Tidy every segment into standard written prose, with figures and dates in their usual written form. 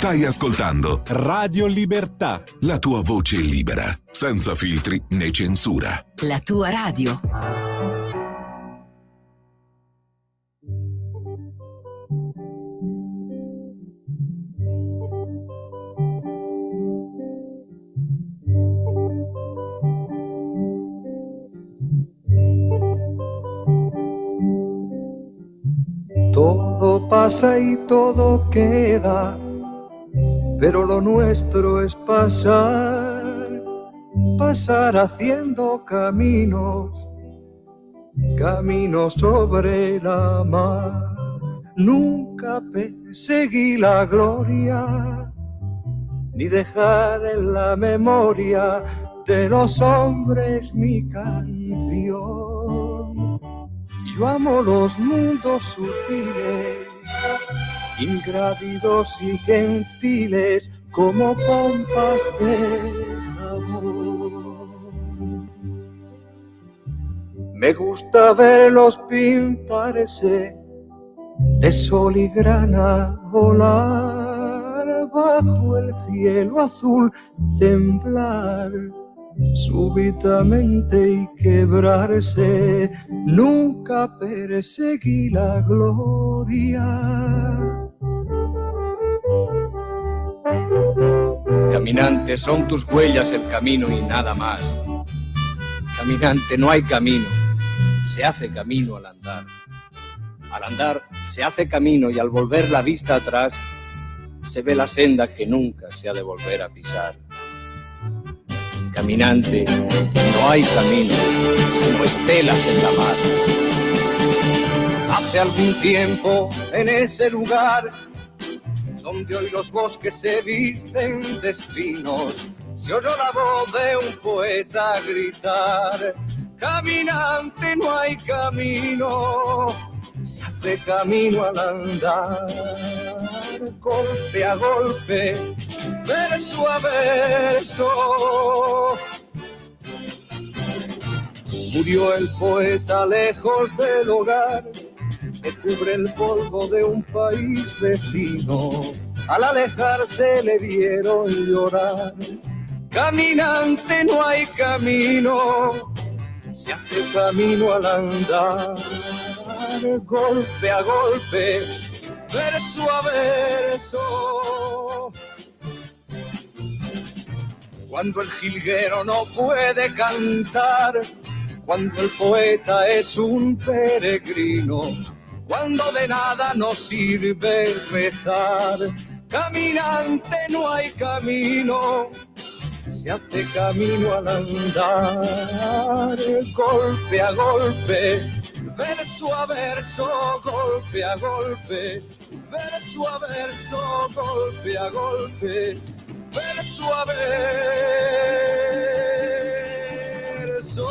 Stai ascoltando Radio Libertà, la tua voce libera, senza filtri né censura. La tua radio. Todo pasa y todo queda, pero lo nuestro es pasar, pasar haciendo caminos, caminos sobre la mar. Nunca perseguí la gloria, ni dejar en la memoria de los hombres mi canción. Yo amo los mundos sutiles, ingrávidos y gentiles, como pompas de jabón. Me gusta verlos pintarse de sol y grana, volar bajo el cielo azul, temblar súbitamente y quebrarse. Nunca perseguí la gloria. Caminante, son tus huellas el camino y nada más. Caminante, no hay camino, se hace camino al andar. Al andar se hace camino y al volver la vista atrás se ve la senda que nunca se ha de volver a pisar. Caminante, no hay camino, sino estelas en la mar. Hace algún tiempo, en ese lugar, donde hoy los bosques se visten de espinos, se oyó la voz de un poeta gritar: caminante, no hay camino, se hace camino al andar. Golpe a golpe, verso a verso, murió el poeta lejos del hogar que cubre el polvo de un país vecino. Al alejarse le vieron llorar. Caminante, no hay camino, se hace camino al andar. Golpe a golpe, verso a verso. Cuando el jilguero no puede cantar, cuando el poeta es un peregrino, cuando de nada nos sirve rezar. Caminante, no hay camino, se hace camino al andar. Golpe a golpe, verso a verso, golpe a golpe, verso a verso, golpe a golpe, verso a verso.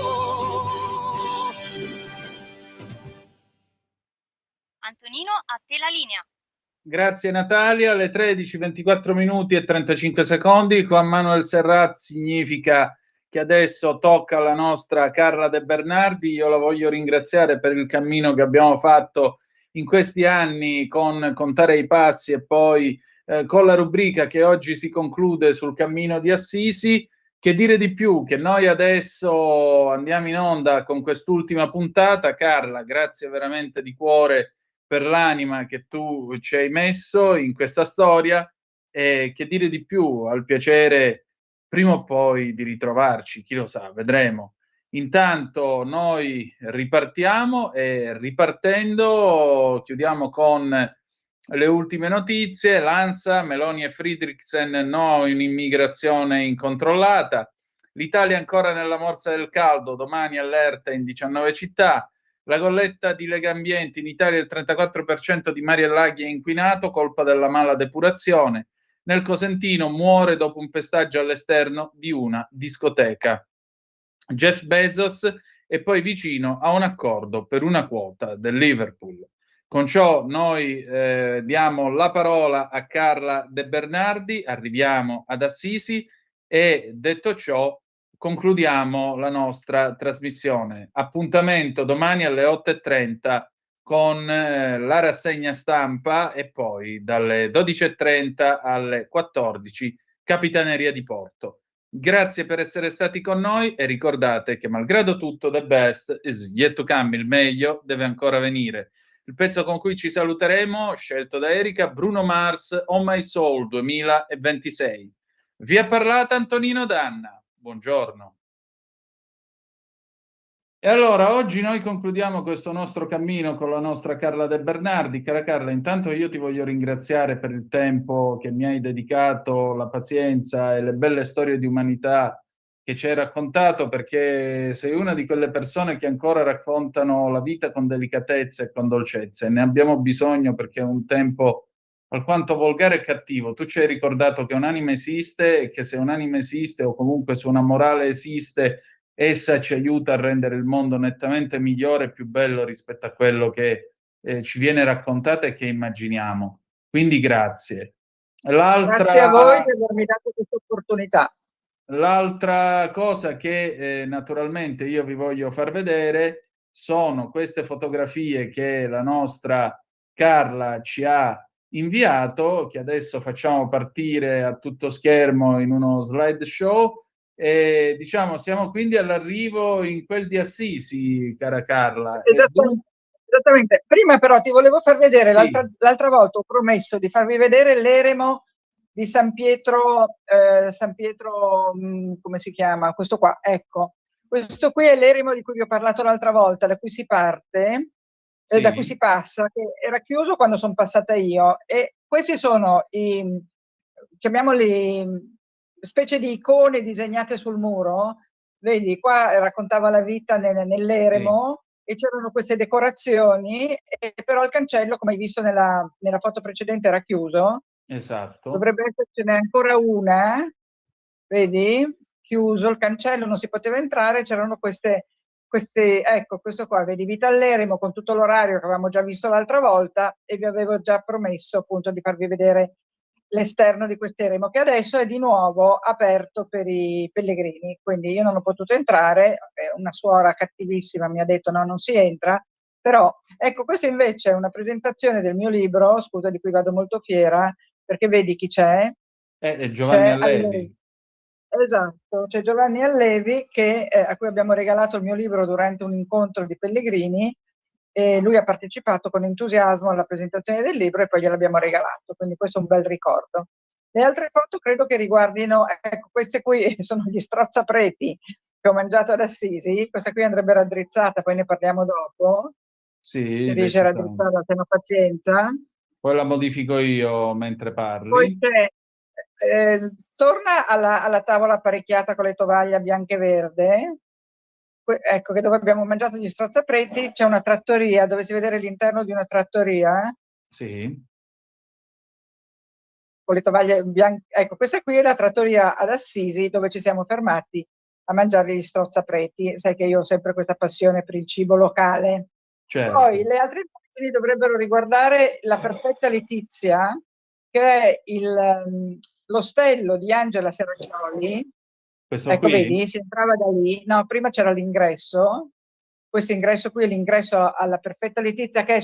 Antonino, a te la linea. Grazie Natalia, alle 13:24 minuti e 35 secondi. Juan Manuel Serrat significa che adesso tocca alla nostra Carla De Bernardi. Io la voglio ringraziare per il cammino che abbiamo fatto in questi anni con Contare i passi e poi con la rubrica che oggi si conclude sul cammino di Assisi. Che dire di più? Che noi adesso andiamo in onda con quest'ultima puntata. Carla, grazie veramente di cuore per l'anima che tu ci hai messo in questa storia, e che dire di più, al piacere prima o poi di ritrovarci, chi lo sa, vedremo. Intanto noi ripartiamo e ripartendo chiudiamo con le ultime notizie. L'ANSA, Meloni e Friedrichsen, no in immigrazione incontrollata. L'Italia ancora nella morsa del caldo, domani allerta in 19 città. La colletta di Legambiente, in Italia il 34% di mari e laghi è inquinato, colpa della mala depurazione. Nel Cosentino muore dopo un pestaggio all'esterno di una discoteca. Jeff Bezos è poi vicino a un accordo per una quota del Liverpool. Con ciò noi diamo la parola a Carla De Bernardi, arriviamo ad Assisi e detto ciò concludiamo la nostra trasmissione. Appuntamento domani alle 8:30 con la rassegna stampa e poi dalle 12:30 alle 14 Capitaneria di Porto. Grazie per essere stati con noi e ricordate che malgrado tutto the best is yet to come, il meglio deve ancora venire. Il pezzo con cui ci saluteremo, scelto da Erika, Bruno Mars, On My Soul 2026. Vi ha parlato Antonino Danna. Buongiorno. E allora, oggi noi concludiamo questo nostro cammino con la nostra Carla De Bernardi. Cara Carla, intanto io ti voglio ringraziare per il tempo che mi hai dedicato, la pazienza e le belle storie di umanità che ci hai raccontato, perché sei una di quelle persone che ancora raccontano la vita con delicatezza e con dolcezza, e ne abbiamo bisogno perché è un tempo alquanto volgare e cattivo. Tu ci hai ricordato che un'anima esiste e che se un'anima esiste, o comunque se una morale esiste, essa ci aiuta a rendere il mondo nettamente migliore e più bello rispetto a quello che ci viene raccontato e che immaginiamo. Quindi grazie. Grazie a voi per avermi dato questa opportunità. L'altra cosa che naturalmente io vi voglio far vedere sono queste fotografie che la nostra Carla ci ha inviato, che adesso facciamo partire a tutto schermo in uno slideshow. E diciamo, siamo quindi all'arrivo in quel di Assisi, cara Carla. Esattamente. Esattamente. Prima però ti volevo far vedere, Sì. l'altra volta ho promesso di farvi vedere l'eremo di San Pietro, come si chiama? Questo qua, ecco. Questo qui è l'eremo di cui vi ho parlato l'altra volta, da cui si parte, Sì. da cui si passa, che era chiuso quando sono passata io. E questi sono i, chiamiamoli, specie di icone disegnate sul muro. Vedi, qua raccontava la vita nell'eremo. Sì. E c'erano queste decorazioni, e però il cancello, come hai visto nella foto precedente, era chiuso. Esatto. Dovrebbe essercene ancora una, vedi? Chiuso il cancello, non si poteva entrare, c'erano queste, ecco, questo qua, vedi, Vita all'Eremo, con tutto l'orario che avevamo già visto l'altra volta, e vi avevo già promesso appunto di farvi vedere l'esterno di quest'eremo, che adesso è di nuovo aperto per i pellegrini. Quindi io non ho potuto entrare, una suora cattivissima mi ha detto no, non si entra, però ecco, questo invece è una presentazione del mio libro, scusa, di cui vado molto fiera, perché vedi chi c'è? È Giovanni Allevi. Esatto, c'è Giovanni Allevi a cui abbiamo regalato il mio libro durante un incontro di pellegrini, e lui ha partecipato con entusiasmo alla presentazione del libro e poi gliel'abbiamo regalato, quindi questo è un bel ricordo. Le altre foto credo che riguardino, ecco, queste qui sono gli strozzapreti che ho mangiato ad Assisi, questa qui andrebbe raddrizzata, poi ne parliamo dopo. Sì, si riesce a raddrizzarla, se no pazienza. Poi la modifico io mentre parli. Poi c'è, torna alla tavola apparecchiata con le tovaglie bianche e verde. Ecco che dove abbiamo mangiato gli strozzapreti c'è una trattoria, dove si vede l'interno di una trattoria. Sì. Con le tovaglie bianche. Ecco, questa qui è la trattoria ad Assisi, dove ci siamo fermati a mangiare gli strozzapreti. Sai che io ho sempre questa passione per il cibo locale. Certo. Poi le altre immagini dovrebbero riguardare la Perfetta Letizia, che è l'ostello di Angela Serracchioli. Questo ecco, qui? Vedi, si entrava da lì. No, prima c'era l'ingresso. Questo ingresso qui è l'ingresso alla Perfetta Letizia, che è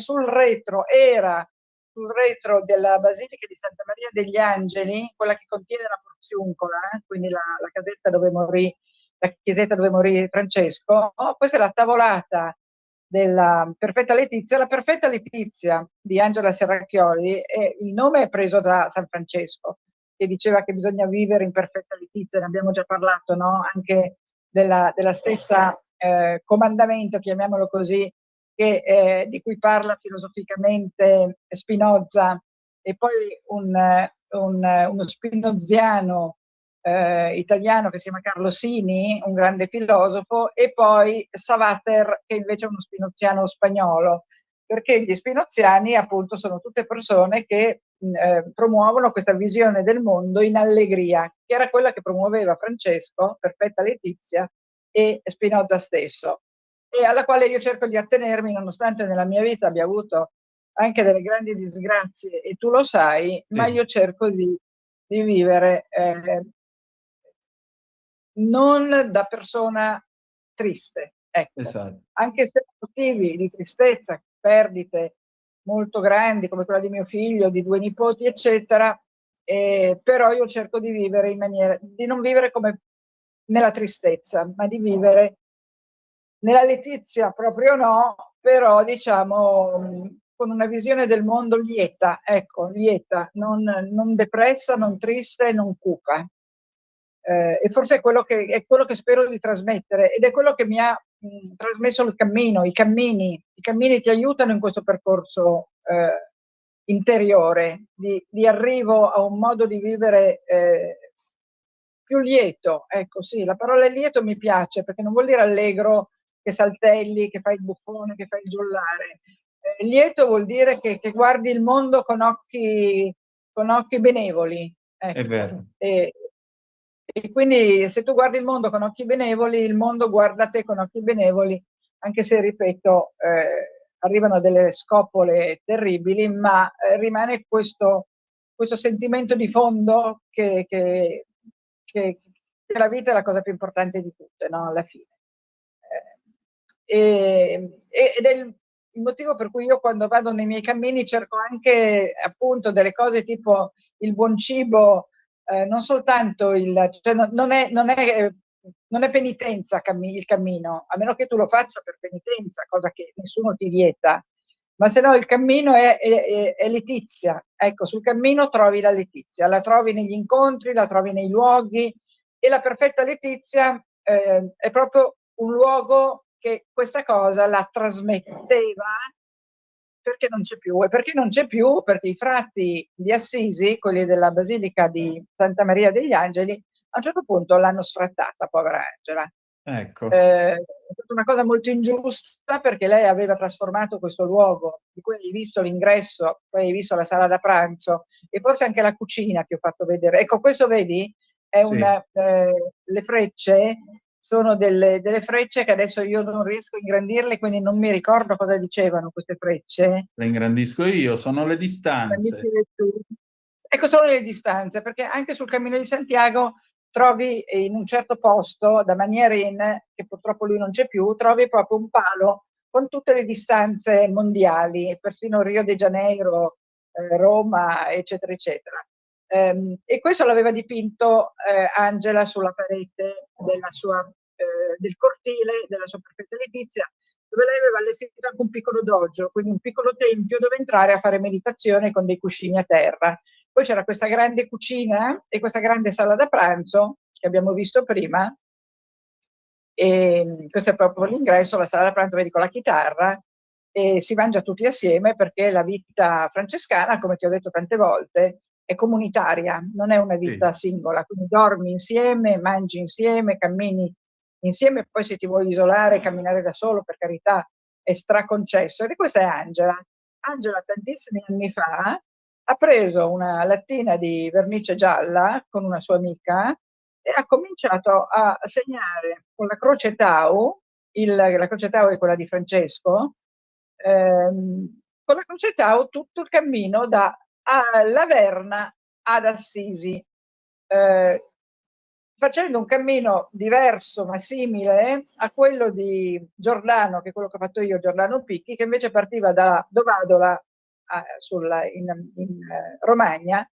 era sul retro della Basilica di Santa Maria degli Angeli, quella che contiene la Porziuncola, quindi la casetta dove morì, la chiesetta dove morì Francesco. Questa è la tavolata della Perfetta Letizia. La Perfetta Letizia di Angela Serracchioli, il nome è preso da San Francesco, che diceva che bisogna vivere in perfetta letizia, ne abbiamo già parlato, no? Anche della stessa comandamento, chiamiamolo così, di cui parla filosoficamente Spinoza, e poi uno spinoziano italiano che si chiama Carlo Sini, un grande filosofo, e poi Savater, che invece è uno spinoziano spagnolo, perché gli spinoziani appunto sono tutte persone che promuovono questa visione del mondo in allegria, che era quella che promuoveva Francesco, Perfetta Letizia, e Spinoza stesso, e alla quale io cerco di attenermi, nonostante nella mia vita abbia avuto anche delle grandi disgrazie, e tu lo sai, ma io cerco di vivere non da persona triste, ecco. Esatto. Anche se motivi di tristezza perdite molto grandi, come quella di mio figlio, di 2 nipoti, eccetera, però io cerco di vivere in maniera di non vivere come nella tristezza, ma di vivere nella letizia proprio no, però diciamo con una visione del mondo lieta, ecco, lieta, non depressa, non triste, non cupa. E forse è quello che spero di trasmettere ed è quello che mi ha trasmesso il cammino, i cammini. I cammini ti aiutano in questo percorso interiore di arrivo a un modo di vivere più lieto. Ecco, sì, la parola lieto mi piace perché non vuol dire allegro, che saltelli, che fai il buffone, che fai il giullare. Lieto vuol dire che guardi il mondo con occhi benevoli. Ecco. È vero. E quindi se tu guardi il mondo con occhi benevoli, il mondo guarda te con occhi benevoli, anche se, ripeto, arrivano delle scopole terribili, ma rimane questo sentimento di fondo che la vita è la cosa più importante di tutte, no? Alla fine. Ed è il motivo per cui io quando vado nei miei cammini cerco anche appunto delle cose tipo il buon cibo, non soltanto cioè non è penitenza il cammino, a meno che tu lo faccia per penitenza, cosa che nessuno ti vieta, ma se no il cammino è letizia. Ecco, sul cammino trovi la letizia, la trovi negli incontri, la trovi nei luoghi, e la perfetta letizia è proprio un luogo che questa cosa la trasmetteva, perché non c'è più. E perché non c'è più? Perché i frati di Assisi, quelli della Basilica di Santa Maria degli Angeli, a un certo punto l'hanno sfrattata, povera Angela. Ecco. È stata una cosa molto ingiusta perché lei aveva trasformato questo luogo di cui hai visto l'ingresso, poi hai visto la sala da pranzo e forse anche la cucina che ho fatto vedere. Ecco, questo vedi? È Sì. Le frecce sono delle frecce che adesso io non riesco a ingrandirle, quindi non mi ricordo cosa dicevano queste frecce. Le ingrandisco io, sono le distanze. Ecco, sono le distanze, perché anche sul Cammino di Santiago trovi in un certo posto, da Magnarin, che purtroppo lui non c'è più, trovi proprio un palo con tutte le distanze mondiali, persino Rio de Janeiro, Roma, eccetera, eccetera. E questo l'aveva dipinto Angela sulla parete del cortile della sua perfetta letizia, dove lei aveva allestito anche un piccolo dojo, quindi un piccolo tempio dove entrare a fare meditazione con dei cuscini a terra. Poi c'era questa grande cucina e questa grande sala da pranzo che abbiamo visto prima, e questo è proprio l'ingresso, la sala da pranzo, vedi, con la chitarra, e si mangia tutti assieme perché la vita francescana, come ti ho detto tante volte, è comunitaria, non è una vita singola, quindi dormi insieme, mangi insieme, cammini insieme, poi se ti vuoi isolare, camminare da solo, per carità, è straconcesso. E questa è Angela. Angela tantissimi anni fa ha preso una lattina di vernice gialla con una sua amica e ha cominciato a segnare con la croce Tau, la croce Tau è quella di Francesco, con la croce Tau tutto il cammino da Laverna ad Assisi, facendo un cammino diverso ma simile a quello di Giordano, che è quello che ho fatto io, Giordano Picchi, che invece partiva da Dovadola in Romagna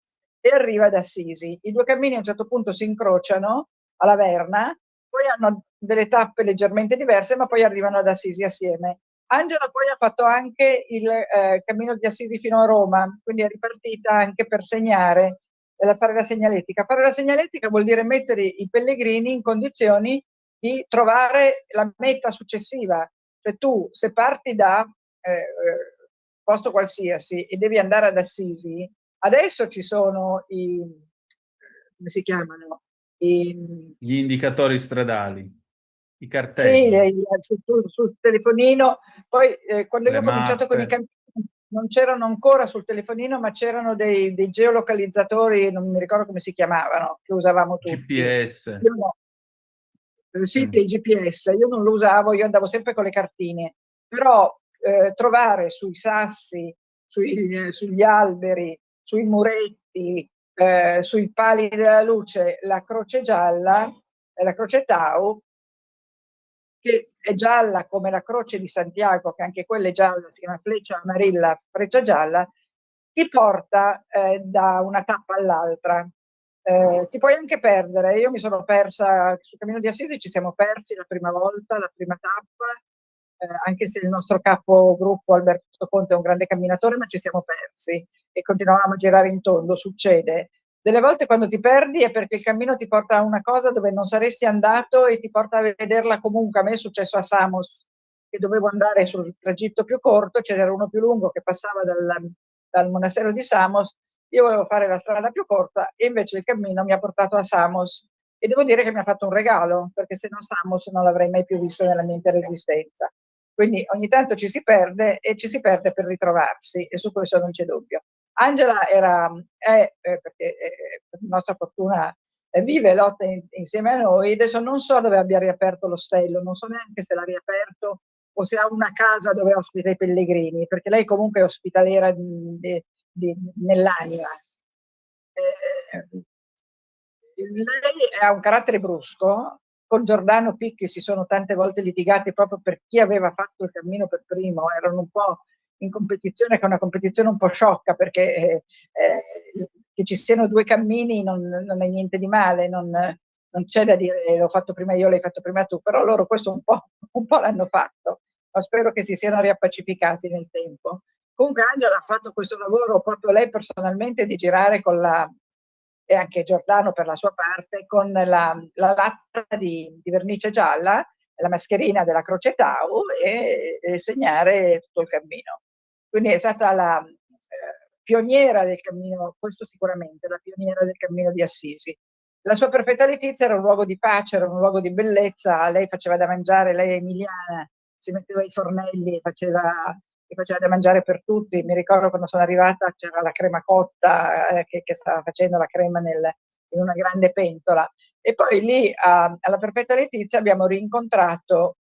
e arriva ad Assisi. I due cammini a un certo punto si incrociano a Laverna, poi hanno delle tappe leggermente diverse, ma poi arrivano ad Assisi assieme. Angela poi ha fatto anche il cammino di Assisi fino a Roma, quindi è ripartita anche per segnare, fare la segnaletica. Fare la segnaletica vuol dire mettere i pellegrini in condizioni di trovare la meta successiva. Cioè tu, se parti da posto qualsiasi e devi andare ad Assisi, adesso ci sono come si chiamano? Gli indicatori stradali, i Sì, cartelli, sul telefonino. Poi quando io le ho cominciato con i mappe, cammini non c'erano ancora sul telefonino, ma c'erano dei geolocalizzatori, non mi ricordo come si chiamavano, che usavamo tutti. GPS. Io no. Sì, dei GPS, io non lo usavo, io andavo sempre con le cartine, però trovare sui sassi, sugli alberi, sui muretti, sui pali della luce la croce gialla, la croce Tau, che è gialla come la croce di Santiago, che anche quella è gialla, si chiama Fleccia Amarilla, Freccia Gialla, ti porta da una tappa all'altra. Ti puoi anche perdere. Io mi sono persa sul Cammino di Assisi, ci siamo persi la prima volta, la prima tappa, anche se il nostro capogruppo Alberto Conte è un grande camminatore, ma ci siamo persi e continuavamo a girare in tondo. Succede. Delle volte quando ti perdi è perché il cammino ti porta a una cosa dove non saresti andato e ti porta a vederla comunque. A me è successo a Samos, che dovevo andare sul tragitto più corto, ce n'era uno più lungo che passava dal monastero di Samos. Io volevo fare la strada più corta e invece il cammino mi ha portato a Samos e devo dire che mi ha fatto un regalo, perché se no Samos non l'avrei mai più visto nella mia intera esistenza. Quindi ogni tanto ci si perde e ci si perde per ritrovarsi e su questo non c'è dubbio. Angela perché per nostra fortuna vive e lotta insieme a noi. Adesso non so dove abbia riaperto l'ostello, non so neanche se l'ha riaperto o se ha una casa dove ospita i pellegrini, perché lei comunque è ospitalera nell'anima. Lei ha un carattere brusco. Con Giordano Picchi si sono tante volte litigati proprio per chi aveva fatto il cammino per primo, erano un po' in competizione, che è una competizione un po' sciocca, perché che ci siano due cammini non è niente di male, non c'è da dire l'ho fatto prima io, l'hai fatto prima tu, però loro questo un po' l'hanno fatto, ma spero che si siano riappacificati nel tempo. Comunque Angela ha fatto questo lavoro proprio lei personalmente di girare e anche Giordano per la sua parte, con la latta di vernice gialla, la mascherina della Croce Tau e segnare tutto il cammino. Quindi è stata la pioniera del cammino, questo sicuramente, la pioniera del cammino di Assisi. La sua perfetta letizia era un luogo di pace, era un luogo di bellezza, lei faceva da mangiare, lei è emiliana, si metteva i fornelli e faceva da mangiare per tutti. Mi ricordo quando sono arrivata c'era la crema cotta che stava facendo la crema in una grande pentola. E poi lì alla Perfetta Letizia abbiamo rincontrato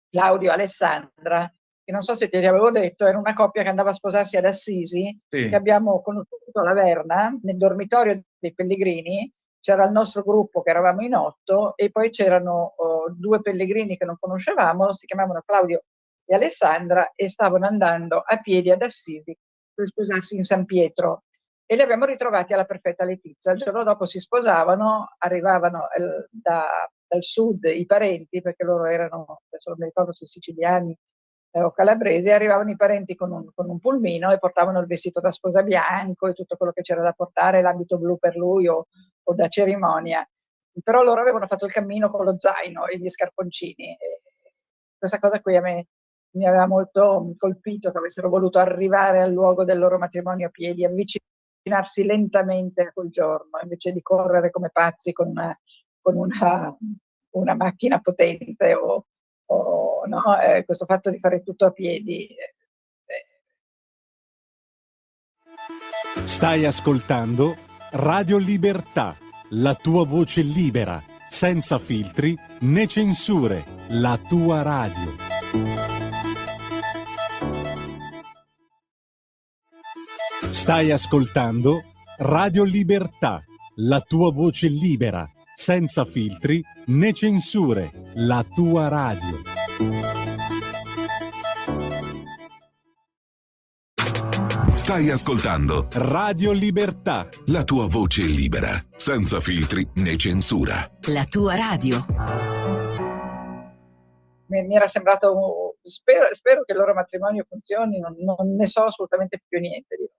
Claudio e Alessandra, che non so se te li avevo detto, era una coppia che andava a sposarsi ad Assisi, Sì. che abbiamo conosciuto a Laverna, nel dormitorio dei pellegrini. C'era il nostro gruppo che eravamo in 8 e poi c'erano 2 pellegrini che non conoscevamo, si chiamavano Claudio e Alessandra e stavano andando a piedi ad Assisi per sposarsi in San Pietro e li abbiamo ritrovati alla Perfetta Letizia. Il giorno dopo si sposavano, arrivavano dal sud i parenti, perché loro erano, adesso non mi ricordo se siciliani o calabresi, arrivavano i parenti con un pulmino e portavano il vestito da sposa bianco e tutto quello che c'era da portare, l'abito blu per lui o da cerimonia. Però loro avevano fatto il cammino con lo zaino e gli scarponcini. E questa cosa qui a me mi aveva molto colpito, che avessero voluto arrivare al luogo del loro matrimonio a piedi, avvicinarsi lentamente a quel giorno, invece di correre come pazzi con una macchina potente o no, questo fatto di fare tutto a piedi. Stai ascoltando Radio Libertà, la tua voce libera, senza filtri né censure, la tua radio. Stai ascoltando Radio Libertà, la tua voce libera, senza filtri né censure, la tua radio. Stai ascoltando Radio Libertà, la tua voce libera, senza filtri né censura. La tua radio. Mi era sembrato, spero che il loro matrimonio funzioni, non ne so assolutamente più niente di loro.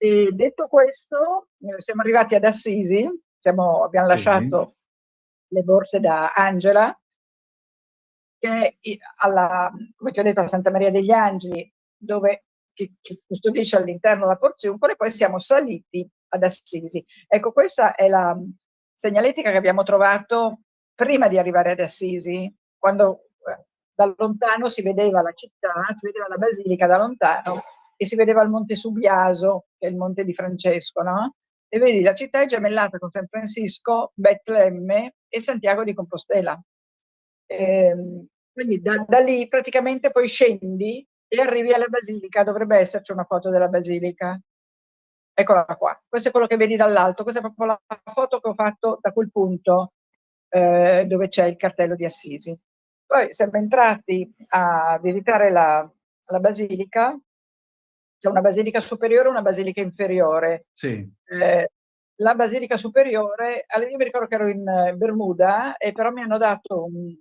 E detto questo, siamo arrivati ad Assisi, abbiamo lasciato le borse da Angela, che è come ti ho detto, a Santa Maria degli Angeli, che custodisce all'interno la porziuncole, e poi siamo saliti ad Assisi. Ecco, questa è la segnaletica che abbiamo trovato prima di arrivare ad Assisi, quando da lontano si vedeva la città, si vedeva la basilica da lontano e si vedeva il Monte Subiaso, che è il monte di Francesco, no? E vedi, la città è gemellata con San Francisco, Betlemme e Santiago di Compostela. Quindi da lì praticamente poi scendi e arrivi alla basilica. Dovrebbe esserci una foto della basilica. Eccola qua. Questo è quello che vedi dall'alto. Questa è proprio la foto che ho fatto da quel punto dove c'è il cartello di Assisi. Poi siamo entrati a visitare la basilica. C'è una basilica superiore e una basilica inferiore. Sì. La basilica superiore, io mi ricordo che ero in Bermuda e però mi hanno dato una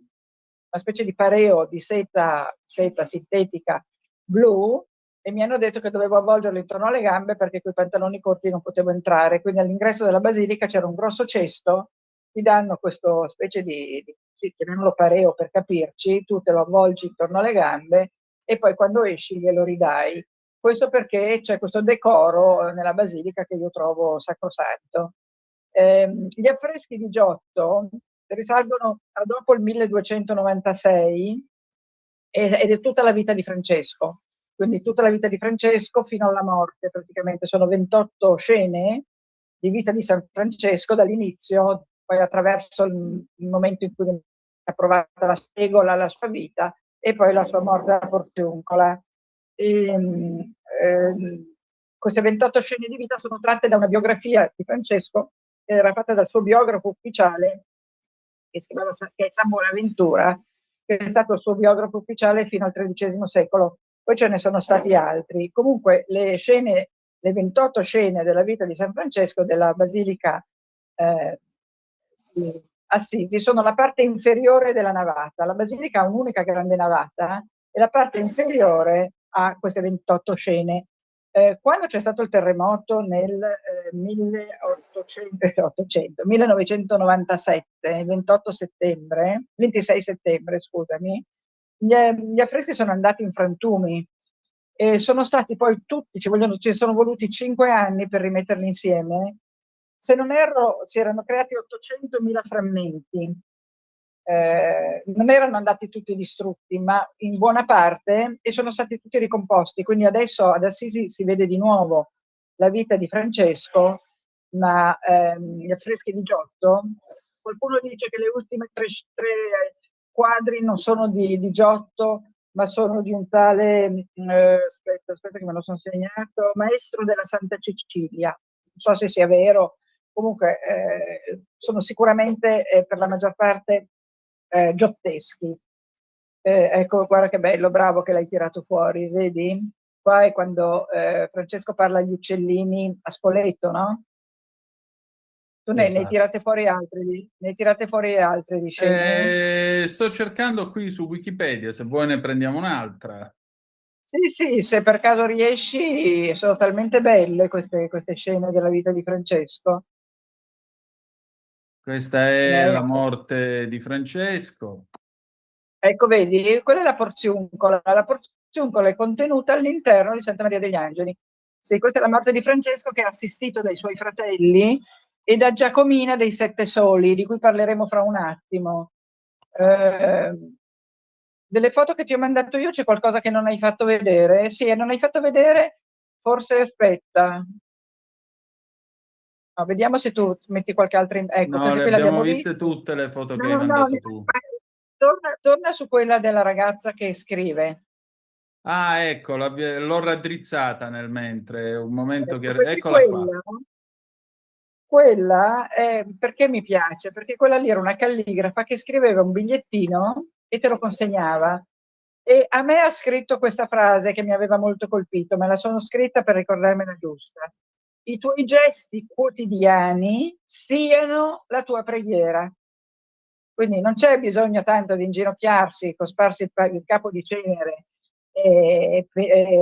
specie di pareo di seta sintetica blu e mi hanno detto che dovevo avvolgerlo intorno alle gambe perché con i pantaloni corti non potevo entrare. Quindi all'ingresso della basilica c'era un grosso cesto, ti danno questo specie sì, chiamiamolo pareo per capirci, tu te lo avvolgi intorno alle gambe e poi quando esci glielo ridai. Questo perché c'è questo decoro nella basilica che io trovo sacrosanto. Gli affreschi di Giotto risalgono a dopo il 1296 ed è tutta la vita di Francesco. Quindi tutta la vita di Francesco fino alla morte, praticamente sono 28 scene di vita di San Francesco dall'inizio, poi attraverso il momento in cui è approvata la spegola, la sua vita, e poi la sua morte alla Porziuncola. Queste 28 scene di vita sono tratte da una biografia di Francesco che era fatta dal suo biografo ufficiale, che è San Bonaventura, che è stato il suo biografo ufficiale fino al XIII secolo. Poi ce ne sono stati altri. Comunque le 28 scene della vita di San Francesco della Basilica di Assisi sono la parte inferiore della navata. La Basilica ha un'unica grande navata e la parte inferiore ha queste 28 scene. Quando c'è stato il terremoto nel 1997, il 26 settembre, scusami, gli affreschi sono andati in frantumi e sono stati poi tutti, ci sono voluti 5 anni per rimetterli insieme. Se non erro, si erano creati 800.000 frammenti. Non erano andati tutti distrutti, ma in buona parte, e sono stati tutti ricomposti. Quindi adesso ad Assisi si vede di nuovo la vita di Francesco, ma gli affreschi di Giotto, qualcuno dice che le ultime tre quadri non sono di Giotto, ma sono di un tale, aspetta che me lo sono segnato, maestro della Santa Cecilia. Non so se sia vero, comunque sono sicuramente per la maggior parte giotteschi. Ecco, guarda che bello, bravo che l'hai tirato fuori, vedi? Qua è quando Francesco parla agli uccellini a Spoleto, no? Tu ne hai tirate fuori altre di scene? Sto cercando qui su Wikipedia, se vuoi ne prendiamo un'altra. Sì, se per caso riesci, sono talmente belle queste scene della vita di Francesco. Questa è la morte di Francesco. Ecco, vedi, quella è la Porziuncola. La Porziuncola è contenuta all'interno di Santa Maria degli Angeli. Sì, questa è la morte di Francesco che è assistito dai suoi fratelli e da Giacomina dei Sette Soli, di cui parleremo fra un attimo. Delle foto che ti ho mandato io c'è qualcosa che non hai fatto vedere? Sì, non hai fatto vedere? Forse aspetta. No, vediamo se tu metti qualche altra. Ecco, no, queste le qui le abbiamo abbiamo viste viste. tutte le foto che hai mandato tu. Torna su quella della ragazza che scrive. Ah, ecco, l'ho raddrizzata nel mentre, un momento Ecco, che... Eccola qua. Quella è perché mi piace? Perché quella lì era una calligrafa che scriveva un bigliettino e te lo consegnava. E a me ha scritto questa frase che mi aveva molto colpito, me la sono scritta per ricordarmela giusta. I tuoi gesti quotidiani siano la tua preghiera. Quindi non c'è bisogno tanto di inginocchiarsi, cosparsi il capo di cenere e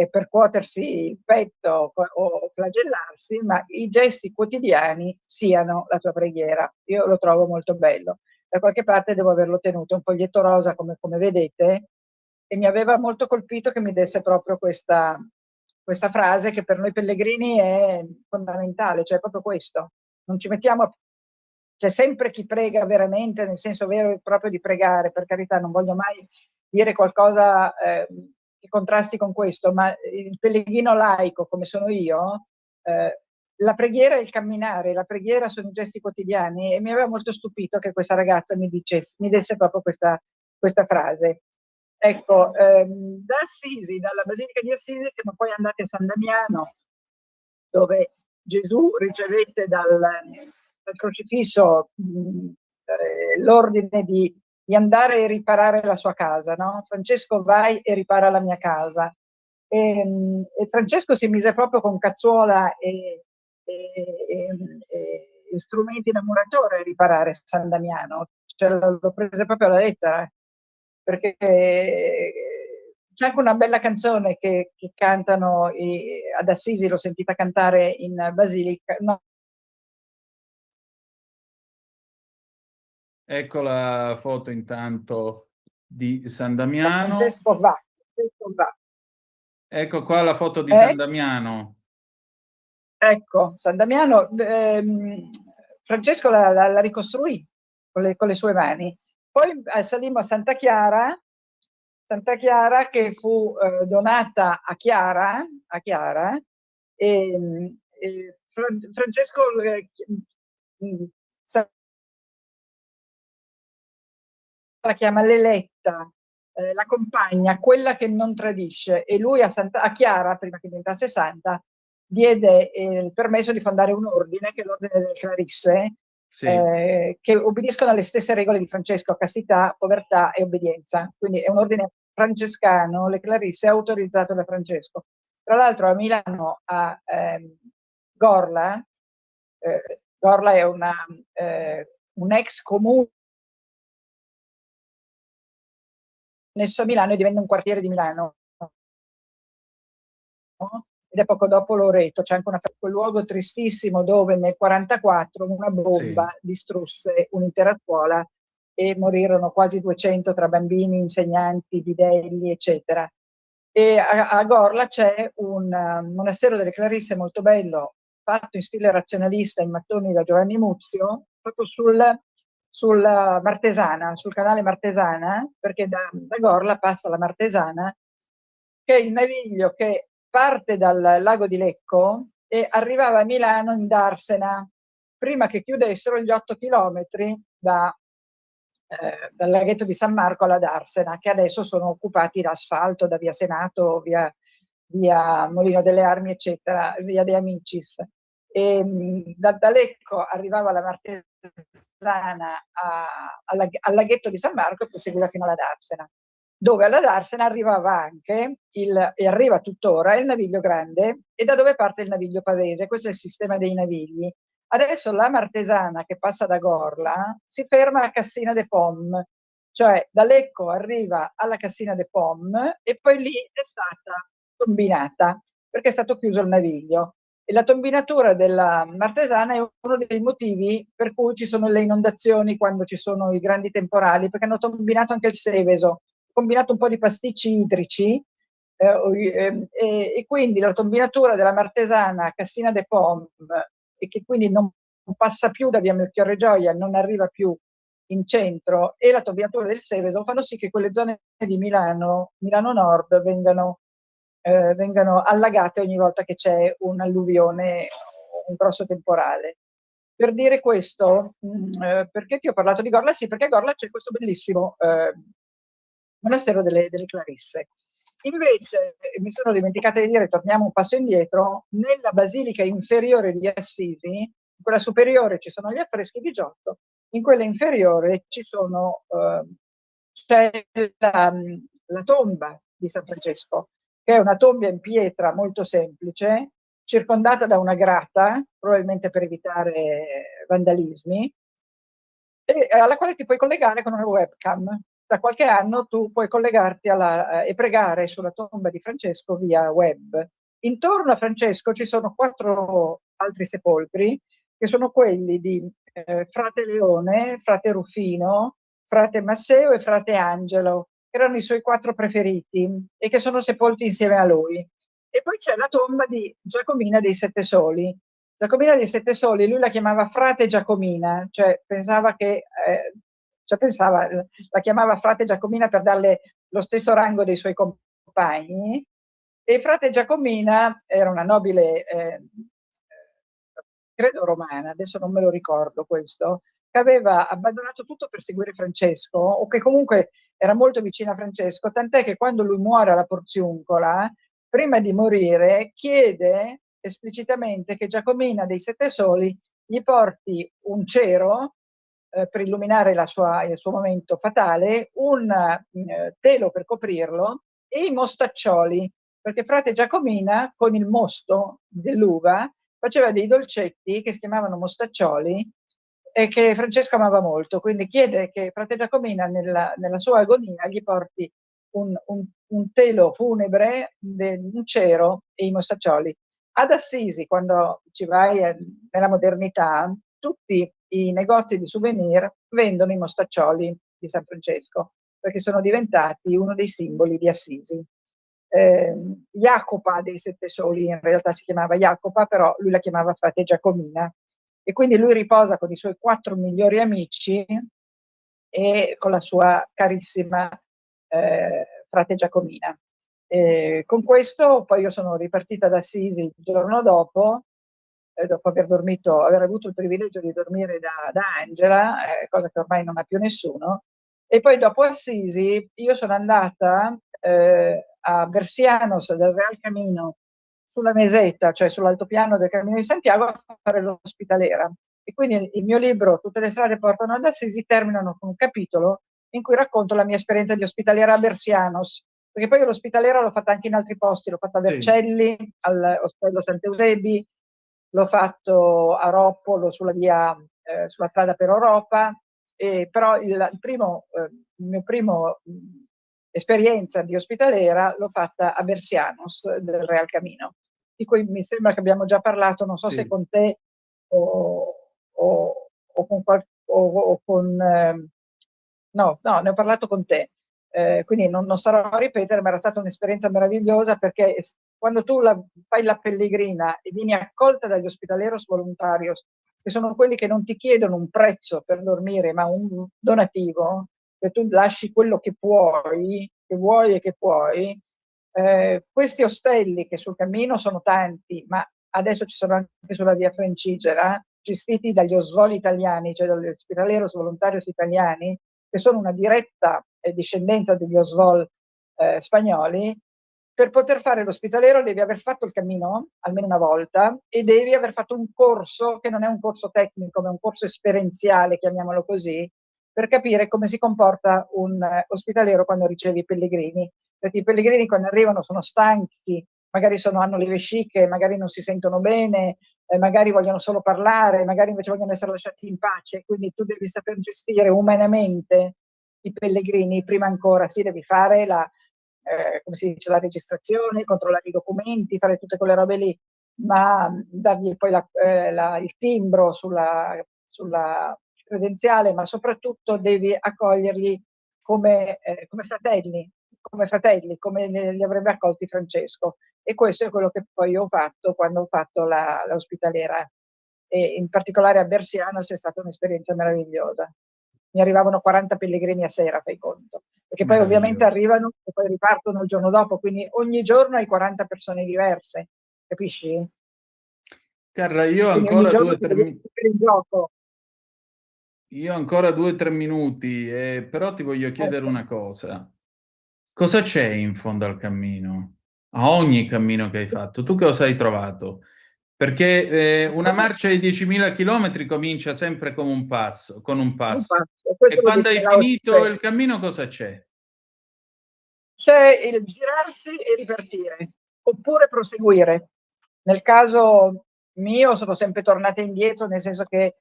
percuotersi il petto o flagellarsi, ma i gesti quotidiani siano la tua preghiera. Io lo trovo molto bello. Da qualche parte devo averlo tenuto, un foglietto rosa come vedete, e mi aveva molto colpito che mi desse proprio questa frase che per noi pellegrini è fondamentale, cioè proprio questo. Non ci mettiamo. C'è sempre chi prega veramente, nel senso vero e proprio di pregare, per carità, non voglio mai dire qualcosa che contrasti con questo, ma il pellegrino laico, come sono io, la preghiera è il camminare, la preghiera sono i gesti quotidiani, e mi aveva molto stupito che questa ragazza mi desse proprio questa frase. Ecco, da Assisi, dalla Basilica di Assisi, siamo poi andati a San Damiano, dove Gesù ricevette dal crocifisso l'ordine di di andare e riparare la sua casa, no? Francesco, vai e ripara la mia casa. E Francesco si mise proprio con cazzuola e strumenti da muratore a riparare San Damiano. Cioè, l'ho presa proprio alla lettera, perché c'è anche una bella canzone che cantano ad Assisi, l'ho sentita cantare in Basilica. No. Ecco la foto intanto di San Damiano. Francesco va. Ecco qua la foto di San Damiano. Ecco, San Damiano, Francesco la ricostruì con le sue mani. Poi salimmo a Santa Chiara che fu donata a Chiara, e Francesco la chiama l'eletta, la compagna, quella che non tradisce, e lui a Chiara, prima che diventasse santa, diede il permesso di fondare un ordine, che è l'ordine delle Clarisse, sì. Che obbediscono alle stesse regole di Francesco: castità, povertà e obbedienza. Quindi è un ordine francescano, le Clarisse, autorizzato da Francesco. Tra l'altro a Milano, a Gorla, Gorla è un ex comune messo a Milano e diventa un quartiere di Milano. Ed è poco dopo Loreto. C'è anche quel luogo tristissimo dove nel 1944 una bomba distrusse un'intera scuola e morirono quasi 200 tra bambini, insegnanti, bidelli, eccetera. E a Gorla c'è un monastero delle Clarisse molto bello, fatto in stile razionalista in mattoni da Giovanni Muzio, proprio sul Martesana, sul canale Martesana, perché da Gorla passa la Martesana, che è il naviglio che parte dal lago di Lecco e arrivava a Milano in Darsena, prima che chiudessero gli 8 chilometri dal laghetto di San Marco alla Darsena, che adesso sono occupati da asfalto, da via Senato, via Molino delle Armi, eccetera, via De Amicis. E da Lecco arrivava la Martesana al laghetto di San Marco e proseguiva fino alla Darsena, dove alla Darsena arrivava anche e arriva tuttora il Naviglio Grande, e da dove parte il Naviglio Pavese. Questo è il sistema dei navigli. Adesso la Martesana, che passa da Gorla, si ferma a Cassina de Pom, cioè da Lecco arriva alla Cassina de Pom e poi lì è stata tombinata, perché è stato chiuso il naviglio. E la tombinatura della Martesana è uno dei motivi per cui ci sono le inondazioni quando ci sono i grandi temporali, perché hanno tombinato anche il Seveso, combinato un po' di pasticci idrici, e quindi la tombinatura della Martesana a Cassina de Pom, e che quindi non passa più da via Melchiorre Gioia, non arriva più in centro, e la tombinatura del Seveso fanno sì che quelle zone di Milano Nord, vengano allagate ogni volta che c'è un'alluvione o un grosso temporale. Per dire questo, perché ti ho parlato di Gorla? Sì, perché a Gorla c'è questo bellissimo monastero delle Clarisse. Invece, mi sono dimenticata di dire, torniamo un passo indietro, nella basilica inferiore di Assisi, in quella superiore ci sono gli affreschi di Giotto, in quella inferiore c'è la tomba di San Francesco, che è una tomba in pietra molto semplice, circondata da una grata, probabilmente per evitare vandalismi, e alla quale ti puoi collegare con una webcam. Da qualche anno tu puoi collegarti e pregare sulla tomba di Francesco via web. Intorno a Francesco ci sono 4 altri sepolcri, che sono quelli di frate Leone, frate Rufino, frate Masseo e frate Angelo, che erano i suoi 4 preferiti e che sono sepolti insieme a lui. E poi c'è la tomba di Giacomina dei Sette Soli. Giacomina dei Sette Soli, lui la chiamava frate Giacomina, cioè la chiamava frate Giacomina per darle lo stesso rango dei suoi compagni, e frate Giacomina era una nobile, credo romana, adesso non me lo ricordo questo, che aveva abbandonato tutto per seguire Francesco, o che comunque era molto vicina a Francesco, tant'è che quando lui muore alla Porziuncola, prima di morire, chiede esplicitamente che Giacomina dei Sette Soli gli porti un cero per illuminare il suo momento fatale, un telo per coprirlo e i mostaccioli, perché frate Giacomina con il mosto dell'uva faceva dei dolcetti che si chiamavano mostaccioli e che Francesco amava molto, quindi chiede che frate Giacomina nella sua agonia gli porti un telo funebre, un cero e i mostaccioli. Ad Assisi, quando ci vai nella modernità, tutti i negozi di souvenir vendono i mostaccioli di San Francesco, perché sono diventati uno dei simboli di Assisi. Jacopa dei Sette Soli in realtà si chiamava Jacopa, però lui la chiamava frate Giacomina, e quindi lui riposa con i suoi 4 migliori amici e con la sua carissima frate Giacomina. Con questo poi io sono ripartita da Assisi il giorno dopo aver avuto il privilegio di dormire da Angela, cosa che ormai non ha più nessuno, e poi dopo Assisi io sono andata a Bersianos del Real Camino, sulla mesetta, cioè sull'altopiano del Cammino di Santiago, a fare l'ospitaliera. E quindi il mio libro, Tutte le strade portano ad Assisi, terminano con un capitolo in cui racconto la mia esperienza di ospitaliera a Bersianos, perché poi io l'ospitaliera l'ho fatta anche in altri posti, l'ho fatta a Vercelli, all'ostello Sant'Eusebi, l'ho fatto a Roppolo sulla strada per Europa, però il mio primo esperienza di ospitaliera l'ho fatta a Bersianos del Real Camino, di cui mi sembra che abbiamo già parlato, non so se con te o con no, ne ho parlato con te, quindi non starò a ripetere, ma era stata un'esperienza meravigliosa, perché quando tu fai la pellegrina e vieni accolta dagli ospitaleros voluntarios, che sono quelli che non ti chiedono un prezzo per dormire, ma un donativo, che tu lasci quello che vuoi e che puoi, questi ostelli che sul cammino sono tanti, ma adesso ci sono anche sulla via Francigena, gestiti dagli Osvoli italiani, cioè dagli ospitaleros voluntarios italiani, che sono una diretta discendenza degli Osvol spagnoli. Per poter fare l'ospitalero devi aver fatto il cammino almeno una volta e devi aver fatto un corso che non è un corso tecnico, ma è un corso esperienziale, chiamiamolo così, per capire come si comporta un ospitalero quando riceve i pellegrini. Perché i pellegrini quando arrivano sono stanchi, magari hanno le vesciche, magari non si sentono bene, magari vogliono solo parlare, magari invece vogliono essere lasciati in pace, quindi tu devi saper gestire umanamente i pellegrini. Prima ancora devi fare come si dice, la registrazione, controllare i documenti, fare tutte quelle robe lì, ma dargli poi il timbro sulla credenziale, ma soprattutto devi accoglierli come fratelli, come li avrebbe accolti Francesco. E questo è quello che poi ho fatto quando ho fatto l'ospitaliera, e in particolare a Bersianos è stata un'esperienza meravigliosa. Mi arrivavano 40 pellegrini a sera, fai conto, perché poi ovviamente arrivano e poi ripartono il giorno dopo, quindi ogni giorno hai 40 persone diverse, capisci? Carla, io Quindi ogni giorno ti devi mettere in gioco. Io ancora 2 o 3 minuti, però ti voglio chiedere una cosa. Cosa c'è in fondo al cammino? A ogni cammino che hai fatto, tu che cosa hai trovato? Perché una marcia di 10.000 chilometri comincia sempre con un passo, E quando hai finito il cammino cosa c'è? C'è il girarsi e ripartire, oppure proseguire. Nel caso mio sono sempre tornata indietro, nel senso che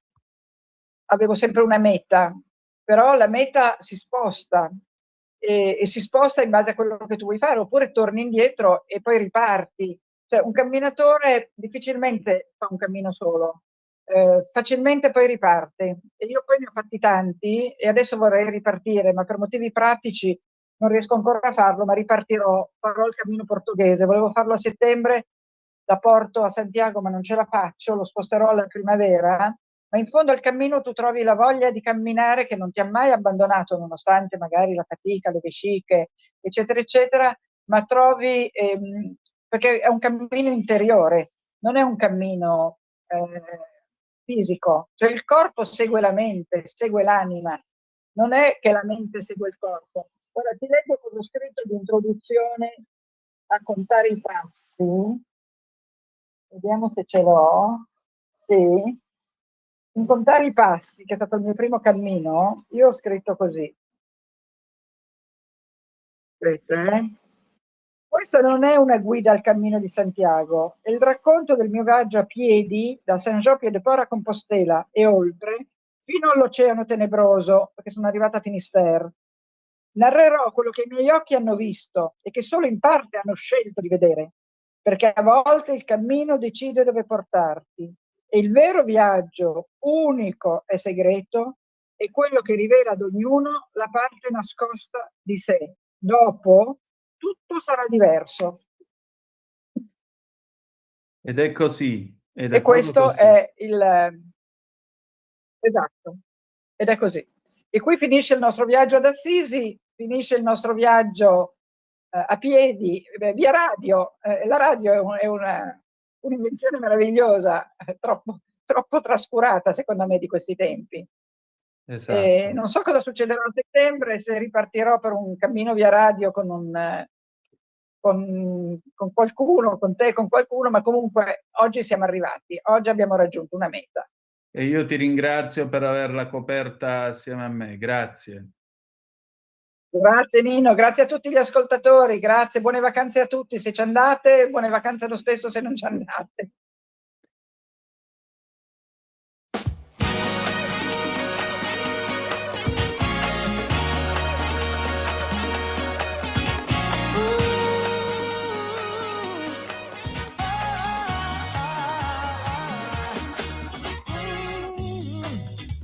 avevo sempre una meta, però la meta si sposta e si sposta in base a quello che tu vuoi fare, oppure torni indietro e poi riparti. Cioè, un camminatore difficilmente fa un cammino solo, facilmente poi riparte. E io poi ne ho fatti tanti e adesso vorrei ripartire, ma per motivi pratici non riesco ancora a farlo, ma ripartirò, farò il cammino portoghese. Volevo farlo a settembre da Porto a Santiago, ma non ce la faccio, lo sposterò alla primavera. Ma in fondo al cammino tu trovi la voglia di camminare che non ti ha mai abbandonato, nonostante magari la fatica, le vesciche, eccetera, eccetera, ma trovi, perché è un cammino interiore, non è un cammino fisico, cioè il corpo segue la mente, segue l'anima, non è che la mente segue il corpo. Ora ti leggo quello scritto di introduzione a contare i passi, vediamo se ce l'ho, sì. in contare i passi, che è stato il mio primo cammino, io ho scritto così. Aspetta, Questa non è una guida al Cammino di Santiago, è il racconto del mio viaggio a piedi da Saint-Jean-Pied-de-Port a Compostela e oltre, fino all'Oceano Tenebroso, perché sono arrivata a Finisterre. Narrerò quello che i miei occhi hanno visto e che solo in parte hanno scelto di vedere, perché a volte il cammino decide dove portarti e il vero viaggio, unico e segreto, è quello che rivela ad ognuno la parte nascosta di sé. Dopo tutto sarà diverso. Ed è così. Ed E è proprio questo così. è esatto, ed è così. E qui finisce il nostro viaggio ad Assisi, finisce il nostro viaggio a piedi, via radio. La radio è un'invenzione meravigliosa, troppo trascurata secondo me di questi tempi. Esatto. Non so cosa succederà a settembre, se ripartirò per un cammino via radio con qualcuno, con te, con qualcuno, ma comunque oggi siamo arrivati, oggi abbiamo raggiunto una meta. E io ti ringrazio per averla coperta assieme a me. Grazie. Grazie Nino, grazie a tutti gli ascoltatori, grazie, buone vacanze a tutti, se ci andate, buone vacanze lo stesso se non ci andate.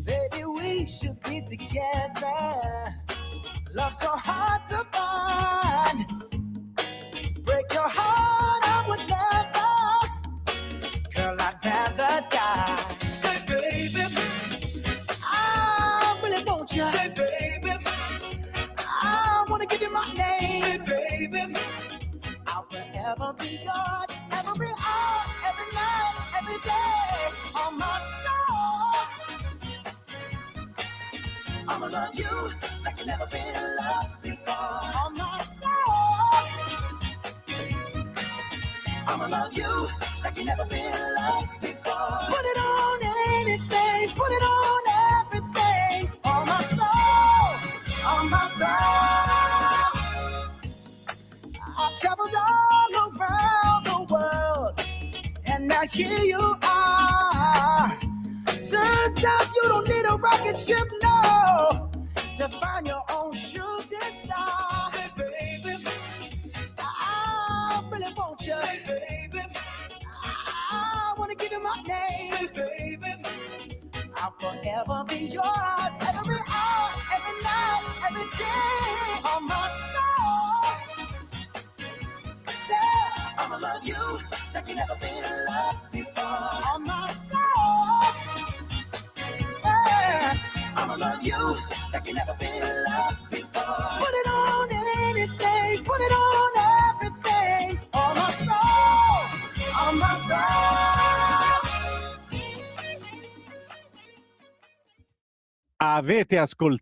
Baby, we should be together. Love so hard to find. Break your heart, I would never. Girl, I'd rather die. Say, baby, I really want you. Say, baby, I wanna give you my name. Say, baby, I'll forever be yours. Every hour, every night, every day. On my soul, I'ma love you like you never been loved before. On my soul, I'ma love you like you never been loved before. Put it on anything, put it on everything. On my soul, on my soul. I've traveled all around the world, and now here you are. Turns out you don't need a rocket ship, no, to find your own shooting star. Hey, baby, I really want you. Hey, baby, I wanna give you my name. Hey, baby, I'll forever be yours. Every hour, every night, every day. On my soul, yeah, I'ma love you like you never been loved before. On my soul, I'ma love you like you never been loved before. Put it on anything, put it on everything. On my soul, on my soul. Avete ascoltato